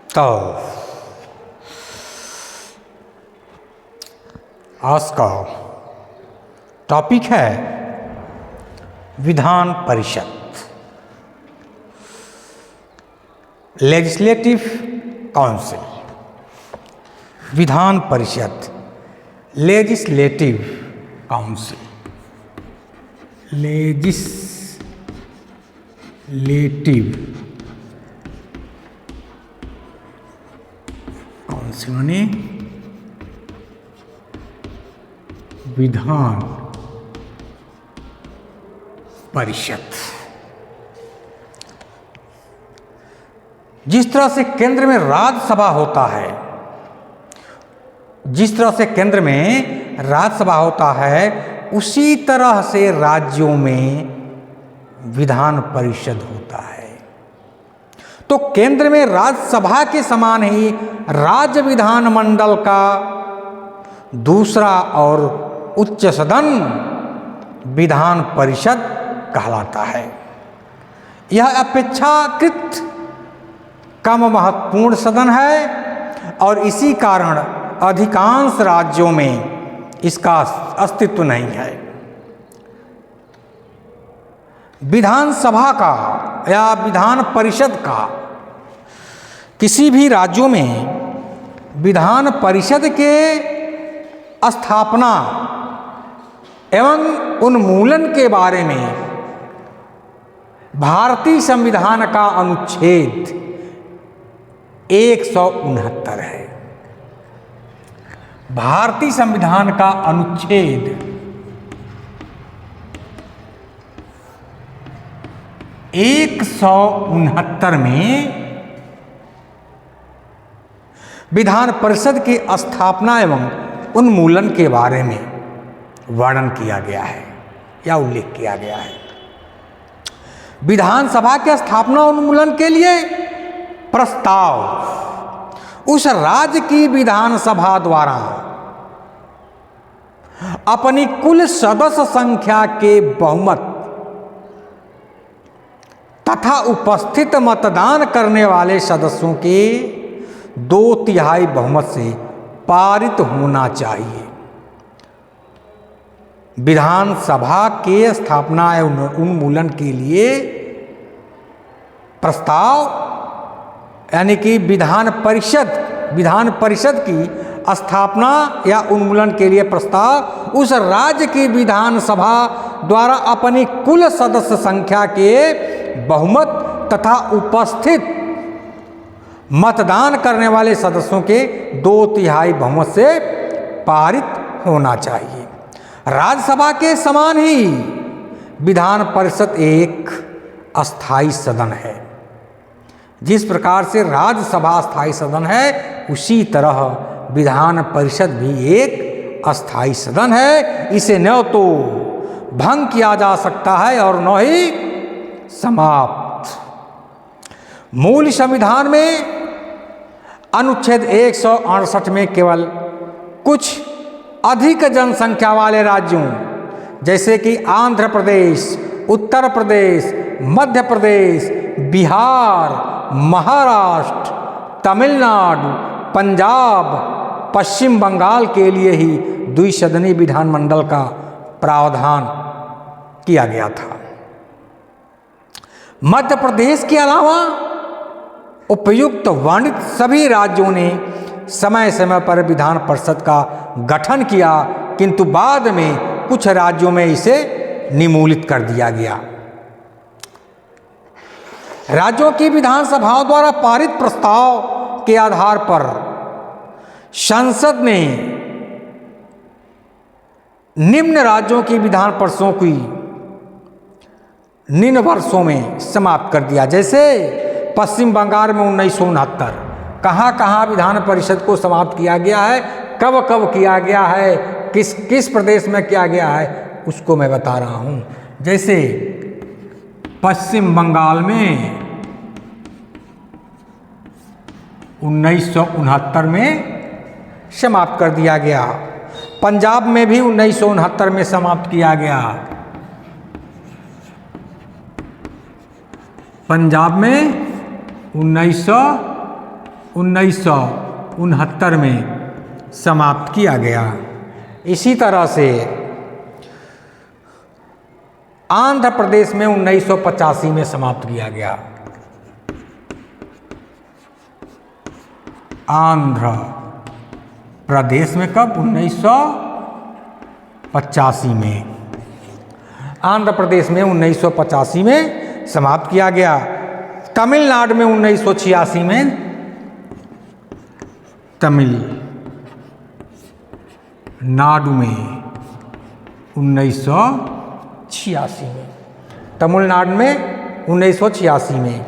तो आज का टॉपिक है Vidhan Parishad, legislative council. Vidhan Parishad, legislative council, legislative council यानी विधान परिषद। जिस तरह से केंद्र में राज्यसभा होता है, उसी तरह से राज्यों में विधान परिषद होता है। तो केंद्र में राज्यसभा के समान ही राज्य विधानमंडल का दूसरा और उच्च सदन विधान परिषद कहलाता है। यह अपेक्षाकृत कम महत्वपूर्ण सदन है और इसी कारण अधिकांश राज्यों में इसका अस्तित्व नहीं है। विधानसभा का या विधान परिषद का किसी भी राज्यों में विधान परिषद के स्थापना एवं उन्मूलन के बारे में भारतीय संविधान का अनुच्छेद 169 है। भारतीय संविधान का अनुच्छेद 169 में विधान परिषद की स्थापना एवं उन्मूलन के बारे में वर्णन किया गया है या उल्लेख किया गया है। विधानसभा के स्थापना उन्मूलन के लिए प्रस्ताव उस राज्य की विधानसभा द्वारा अपनी कुल सदस्य संख्या के बहुमत तथा उपस्थित मतदान करने वाले सदस्यों के 2/3 बहुमत से पारित होना चाहिए। विधानसभा के स्थापना एवं उन्मूलन के लिए प्रस्ताव यानी कि विधान परिषद की स्थापना या उन्मूलन के लिए प्रस्ताव उस राज्य की विधानसभा द्वारा अपनी कुल सदस्य संख्या के बहुमत तथा उपस्थित मतदान करने वाले सदस्यों के 2/3 बहुमत से पारित होना चाहिए। राज्यसभा के समान ही विधान परिषद एक अस्थायी सदन है। जिस प्रकार से राज्यसभा अस्थायी सदन है, उसी तरह विधान परिषद भी एक अस्थायी सदन है। इसे न तो भंग किया जा सकता है और न ही समाप्त। मूल संविधान में अनुच्छेद 168 में केवल कुछ अधिक जनसंख्या वाले राज्यों जैसे कि आंध्र प्रदेश, उत्तर प्रदेश, मध्य प्रदेश, बिहार, महाराष्ट्र, तमिलनाडु, पंजाब, पश्चिम बंगाल के लिए ही द्विसदनीय विधानमंडल का प्रावधान किया गया था। मध्य प्रदेश के अलावा उपयुक्त वर्णित सभी राज्यों ने समय समय पर विधान परिषद का गठन किया, किंतु बाद में कुछ राज्यों में इसे निमूलित कर दिया गया। राज्यों की विधानसभाओं द्वारा पारित प्रस्ताव के आधार पर संसद ने निम्न राज्यों की विधान परिषदों की निम्न वर्षों में समाप्त कर दिया। जैसे पश्चिम बंगाल में 1969 कहाँ विधान परिषद को समाप्त किया गया है, कब किया गया है, किस प्रदेश में किया गया है, उसको मैं बता रहा हूँ। जैसे पश्चिम बंगाल में 1969 में समाप्त कर दिया गया। पंजाब में भी 1969 में समाप्त किया गया। पंजाब में 1969 में समाप्त किया गया। इसी तरह से आंध्र प्रदेश में 1985 में समाप्त किया गया। आंध्र प्रदेश में कब? 1985 में। आंध्र प्रदेश में 1985 में समाप्त किया गया। तमिलनाडु में 1986 में, तमिलनाडु में 1986 में, तमिलनाडु में 1986 में।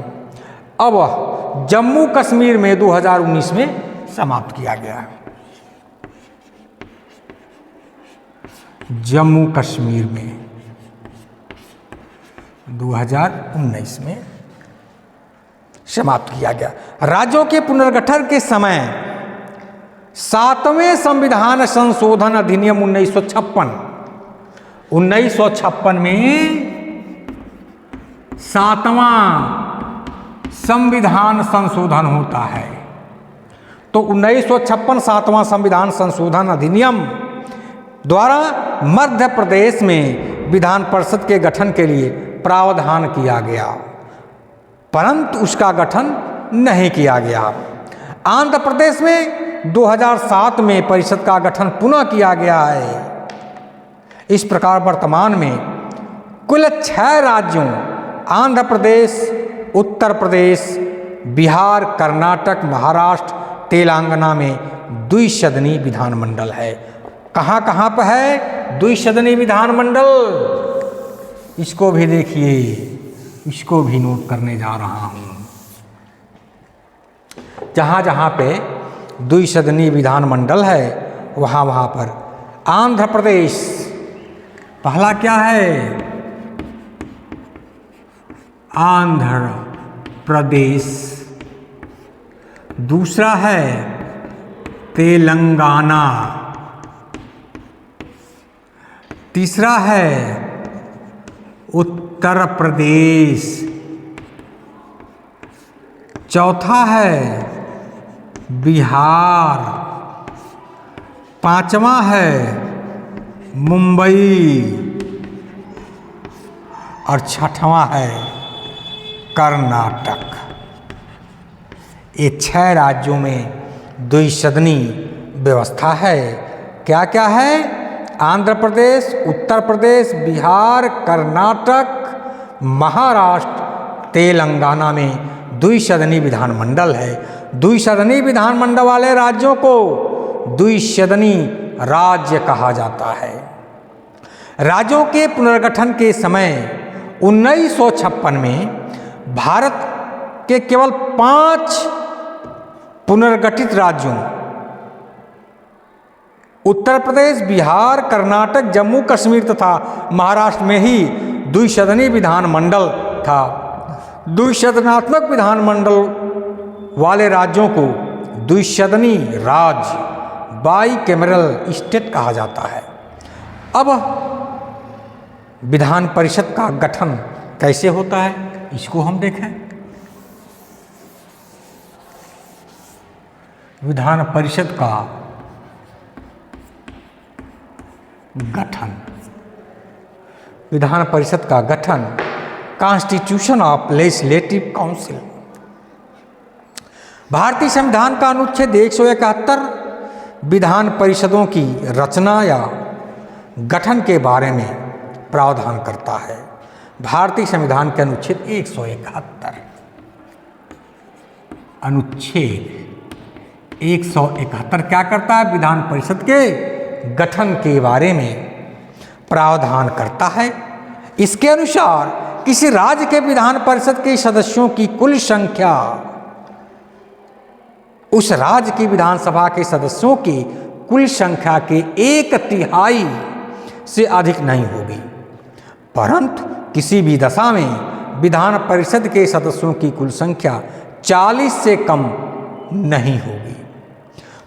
अब जम्मू कश्मीर में 2019 में समाप्त किया गया। जम्मू कश्मीर में 2019 में समाप्त किया गया। राज्यों के पुनर्गठन के समय 7वें संविधान संशोधन अधिनियम 1956 में 7वां संविधान संशोधन होता है। तो 1956 7वां संविधान संशोधन अधिनियम द्वारा मध्य प्रदेश में विधान परिषद के गठन के लिए प्रावधान किया गया, परंतु उसका गठन नहीं किया गया। आंध्र प्रदेश में 2007 में परिषद का गठन पुनः किया गया है। इस प्रकार वर्तमान में कुल 6 राज्यों आंध्र प्रदेश, उत्तर प्रदेश, बिहार, कर्नाटक, महाराष्ट्र, तेलंगाना में द्विसदनी विधानमंडल है। कहाँ कहाँ पर है द्विसदनी विधानमंडल? इसको भी देखिए, इसको भी नोट करने जा रहा हूँ। जहाँ जहाँ पे द्विसदनी विधानमंडल है वहाँ वहाँ पर आंध्र प्रदेश पहला क्या है? आंध्र प्रदेश। दूसरा है तेलंगाना। तीसरा है उत्तर प्रदेश। चौथा है बिहार। 5वां है मुंबई और 6वां है कर्नाटक। ये 6 राज्यों में द्विसदनी व्यवस्था है। क्या क्या है? आंध्र प्रदेश, उत्तर प्रदेश, बिहार, कर्नाटक, महाराष्ट्र, तेलंगाना में द्विसदनी विधानमंडल है। द्विसदनी विधानमंडल वाले राज्यों को द्विसदनी राज्य कहा जाता है। राज्यों के पुनर्गठन के समय 1956 में भारत के केवल 5 पुनर्गठित राज्यों उत्तर प्रदेश, बिहार, कर्नाटक, जम्मू कश्मीर तथा महाराष्ट्र में ही द्विसदनी विधानमंडल था। द्विसदनात्मक विधानमंडल वाले राज्यों को द्विसदनी राज्य, बाईकैमरल स्टेट कहा जाता है। अब विधान परिषद का गठन कैसे होता है इसको हम देखें। विधान परिषद का गठन, विधान परिषद का गठन, कॉन्स्टिट्यूशन ऑफ लेजिस्लेटिव काउंसिल। भारतीय संविधान का अनुच्छेद 171 विधान परिषदों की रचना या गठन के बारे में प्रावधान करता है। भारतीय संविधान के अनुच्छेद 171, अनुच्छेद 171 क्या करता है? विधान परिषद के गठन के बारे में प्रावधान करता है। इसके अनुसार किसी राज्य के विधान परिषद के सदस्यों की कुल संख्या उस राज्य की विधानसभा के सदस्यों की कुल संख्या के 1/3 से अधिक नहीं होगी, परंतु किसी भी दशा में विधान परिषद के सदस्यों की कुल संख्या 40 से कम नहीं होगी।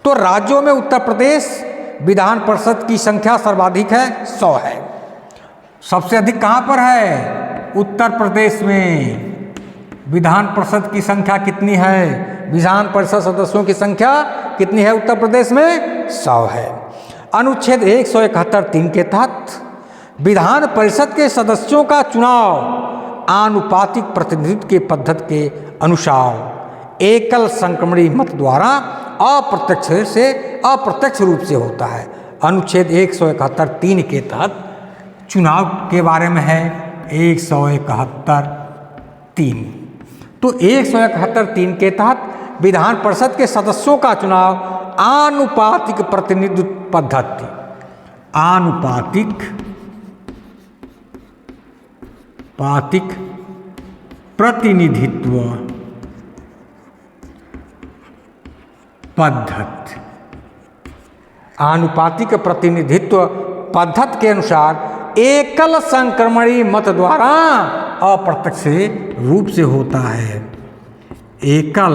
तो राज्यों में उत्तर प्रदेश विधान परिषद की संख्या सर्वाधिक है, 100 है। सबसे अधिक कहाँ पर है? उत्तर प्रदेश में विधान परिषद की संख्या कितनी है? विधान परिषद सदस्यों की संख्या कितनी है उत्तर प्रदेश में? 100 है। अनुच्छेद 171(3) के तहत विधान परिषद के सदस्यों का चुनाव आनुपातिक प्रतिनिधित्व की पद्धति के अनुसार एकल संक्रमणी मत द्वारा अप्रत्यक्ष रूप से होता है। अनुच्छेद 171(3) के तहत चुनाव के बारे में है 171(3). तो 171(3) के तहत विधान परिषद के सदस्यों का चुनाव आनुपातिक प्रतिनिधित्व पद्धति आनुपातिक प्रतिनिधित्व पद्धति के अनुसार एकल संक्रमणी मत द्वारा अप्रत्यक्ष रूप से होता है। एकल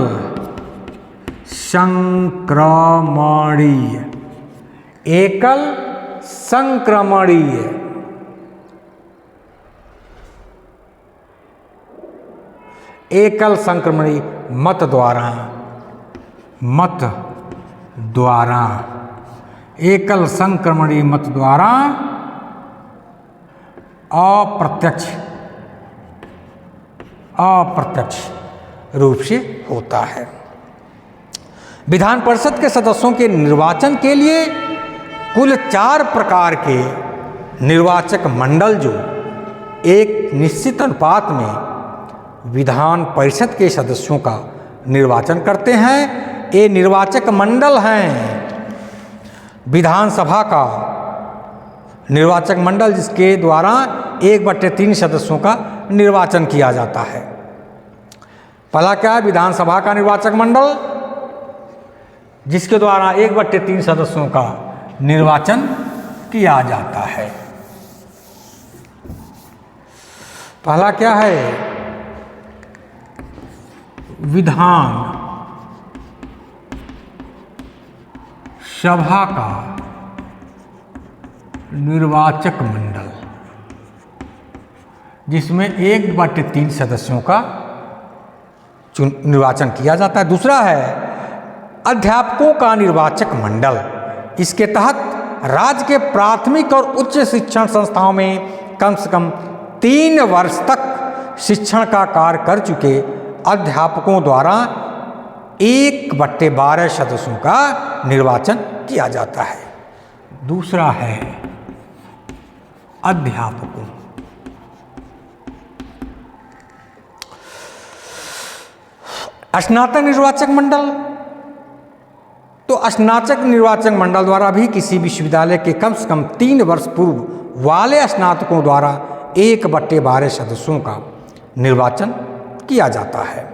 संक्रमणी मत द्वारा अप्रत्यक्ष रूप से होता है। विधान परिषद के सदस्यों के निर्वाचन के लिए कुल 4 प्रकार के निर्वाचक मंडल जो एक निश्चित अनुपात में विधान परिषद के सदस्यों का निर्वाचन करते हैं, ये निर्वाचक मंडल हैं। विधानसभा का निर्वाचक मंडल जिसके द्वारा 1/3 सदस्यों का निर्वाचन किया जाता है। पहला क्या है? विधानसभा का निर्वाचक मंडल जिसके द्वारा 1/3 सदस्यों का निर्वाचन किया जाता है। पहला क्या है? विधान सभा का निर्वाचक मंडल जिसमें 1/3 सदस्यों का निर्वाचन किया जाता है। दूसरा है अध्यापकों का निर्वाचक मंडल। इसके तहत राज्य के प्राथमिक और उच्च शिक्षण संस्थाओं में कम से कम 3 वर्ष तक शिक्षण का कार्य कर चुके अध्यापकों द्वारा 1/12 सदस्यों का निर्वाचन किया जाता है। दूसरा है अध्यापकों स्नातक निर्वाचक मंडल। तो स्नातक निर्वाचक मंडल द्वारा भी किसी विश्वविद्यालय के कम से कम 3 वर्ष पूर्व वाले स्नातकों द्वारा 1/12 सदस्यों का निर्वाचन किया जाता है।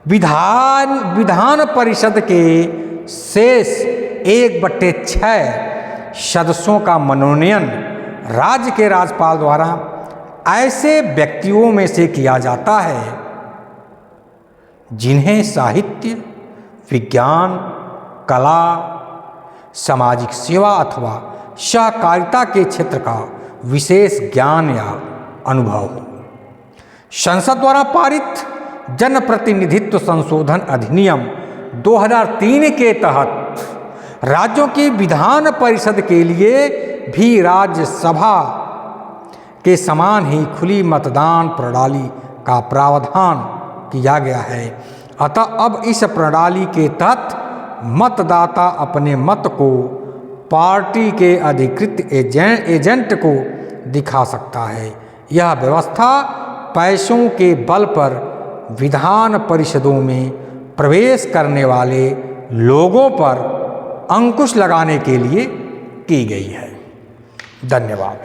विधान परिषद के शेष 1/6 सदस्यों का मनोनयन राज्य के राज्यपाल द्वारा ऐसे व्यक्तियों में से किया जाता है जिन्हें साहित्य, विज्ञान, कला, सामाजिक सेवा अथवा सहकारिता के क्षेत्र का विशेष ज्ञान या अनुभव हो। संसद द्वारा पारित जनप्रतिनिधित्व संशोधन अधिनियम 2003 के तहत राज्यों की विधान परिषद के लिए भी राज्यसभा के समान ही खुली मतदान प्रणाली का प्रावधान किया गया है। अतः अब इस प्रणाली के तहत मतदाता अपने मत को पार्टी के अधिकृत एजेंट को दिखा सकता है। यह व्यवस्था पैसों के बल पर विधान परिषदों में प्रवेश करने वाले लोगों पर अंकुश लगाने के लिए की गई है। धन्यवाद।